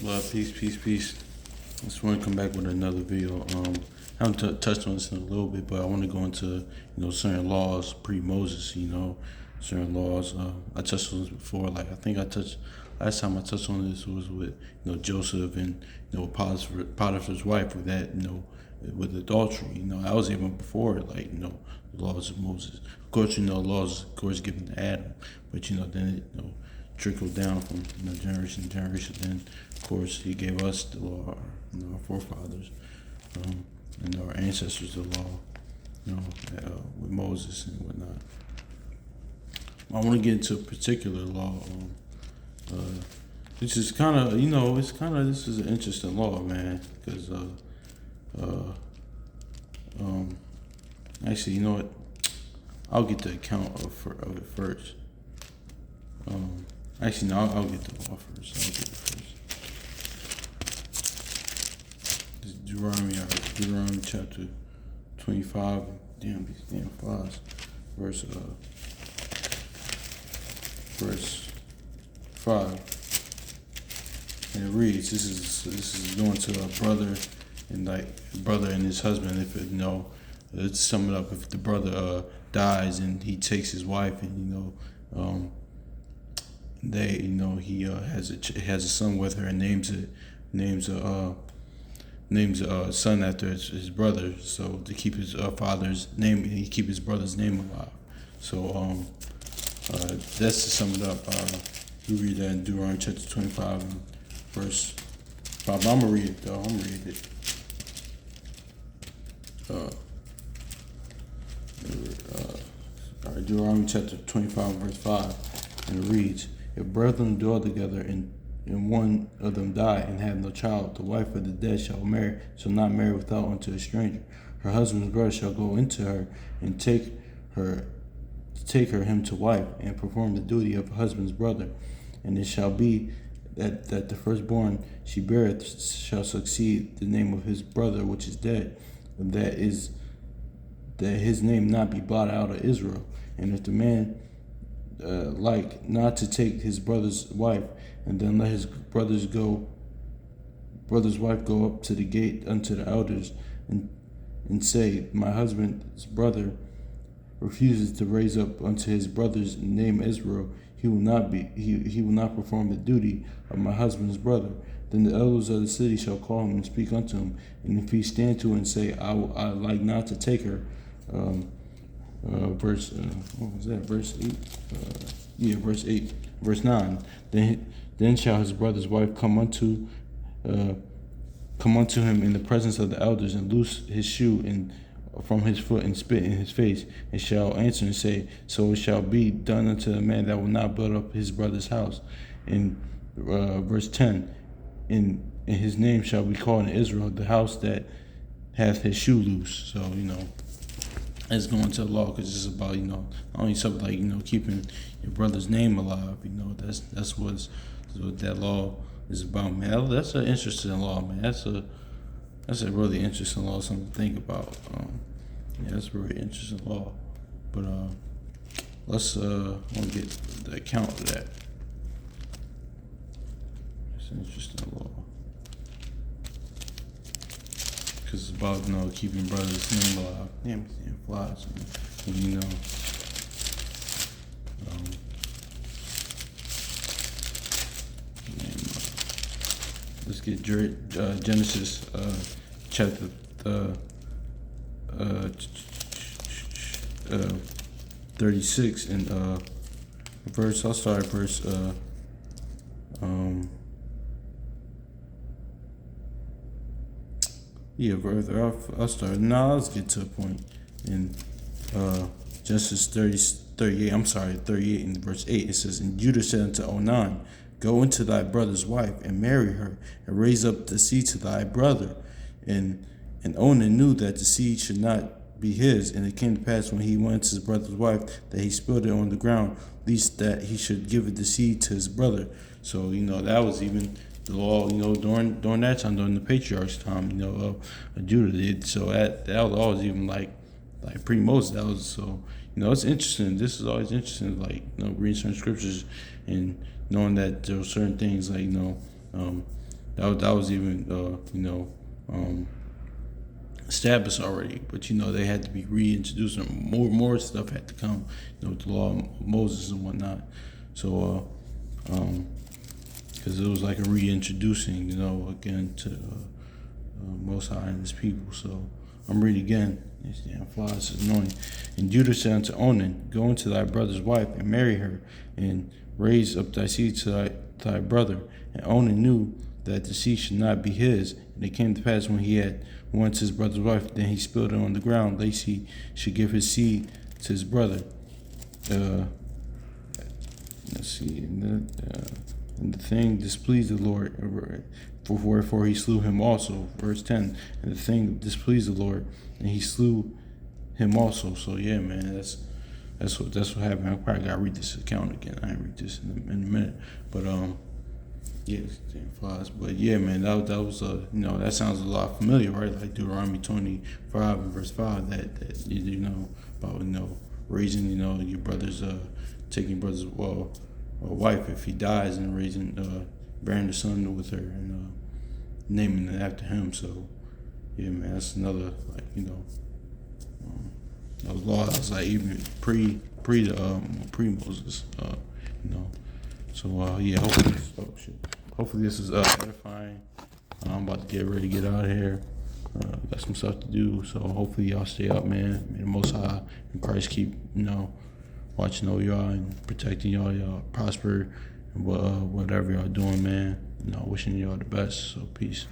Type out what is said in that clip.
Love, peace, peace, peace. I just want to come back with another video. I haven't touched on this in a little bit, but I want to go into certain laws pre-Moses. Certain laws. I touched on this before. Like I think I touched last time I touched on this was with Joseph and Potiphar's wife with that with adultery. I was even before the laws of Moses. Of course, laws of course given to Adam, but then it trickled down from generation to generation. Then of course he gave us the law, our forefathers, and our ancestors the law, with Moses and whatnot. I want to get into a particular law, which is kind of, this is an interesting law, man, because, actually, you know what, I'll get the account of it first. Actually, no, I'll get the law first. I'll get it first. This is Deuteronomy chapter 25, damn, these damn flies, verse 5, and it reads, this is going to a brother and his husband. If let's sum it up. If the brother dies and he takes his wife, and he has a son with her and names a son after his brother, so to keep his father's name, he keep his brother's name alive. So that's to sum it up. We read that in Deuteronomy chapter 25, and verse 5. I'm gonna read it though. I'm gonna read it. All right, Deuteronomy chapter 25, verse 5, and it reads: If brethren dwell together and one of them die and have no child, the wife of the dead shall not marry without unto a stranger. Her husband's brother shall go into her and take her him to wife, and perform the duty of a husband's brother. And it shall be that the firstborn she beareth shall succeed the name of his brother which is dead, and that his name not be blotted out of Israel. And if the man like not to take his brother's wife, and then let his brother's wife go up to the gate unto the elders, and say, My husband's brother refuses to raise up unto his brother's name Israel, he will not perform the duty of my husband's brother. Then the elders of the city shall call him and speak unto him, and if he stand to and say, I like not to take her, verse 8, verse 9. Then shall his brother's wife come unto him in the presence of the elders, and loose his shoe from his foot, and spit in his face, and shall answer and say, So it shall be done unto the man that will not build up his brother's house. In verse 10, in his name shall be called in Israel the house that hath his shoe loose. So it's going to the law, because it's about not only something like keeping your brother's name alive. That's what that law is about, man. That's an interesting law, man. That's a really interesting law, something to think about. That's a really interesting law. But let's want to get the account of that. It's an interesting law, because it's about keeping brother's name alive. Damn flies, man. Let's get Genesis chapter 36 and verse. I'll start at verse I'll start. Now let's get to a point in Genesis 38 and verse 8. It says, And Judah said unto Onan, Go into thy brother's wife, and marry her, and raise up the seed to thy brother. And Onan knew that the seed should not be his. And it came to pass, when he went to his brother's wife, that he spilled it on the ground, lest that he should give it the seed to his brother. So that was even the law, during that time, during the patriarch's time, of Judah did. So that was always even like pre-Moses. That was so. It's interesting. This is always interesting, reading certain scriptures and knowing that there are certain things that was even established already, but they had to be reintroduced, and more stuff had to come, with the law of Moses and whatnot. So, because it was like a reintroducing, again to Most High and His people. So I'm reading again. These damn flies is annoying. And Judah said unto Onan, go into thy brother's wife and marry her, and raise up thy seed to thy brother. And Onan knew that the seed should not be his. And it came to pass when he had went to his brother's wife, then he spilled it on the ground, lest he should give his seed to his brother. Let's see. And the thing displeased the Lord, wherefore he slew him also. Verse 10. And the thing displeased the Lord, and he slew him also. So yeah, man, that's what happened. I probably gotta read this account again. I ain't read this in a minute, but yeah, damn flies. But yeah, man, that was that sounds a lot familiar, right? Like Deuteronomy 25 and verse 5, that about raising your brother's taking your brother's a wife if he dies, and raising bearing the son with her, and naming it after him. So yeah, man, that's another those laws like even pre Moses, So yeah, hopefully this is edifying. I'm about to get ready to get out of here. Got some stuff to do, so hopefully y'all stay up, man. May the Most High and Christ keep watching over y'all and protecting y'all. Y'all prosper and whatever y'all doing, man. Wishing y'all the best. So peace.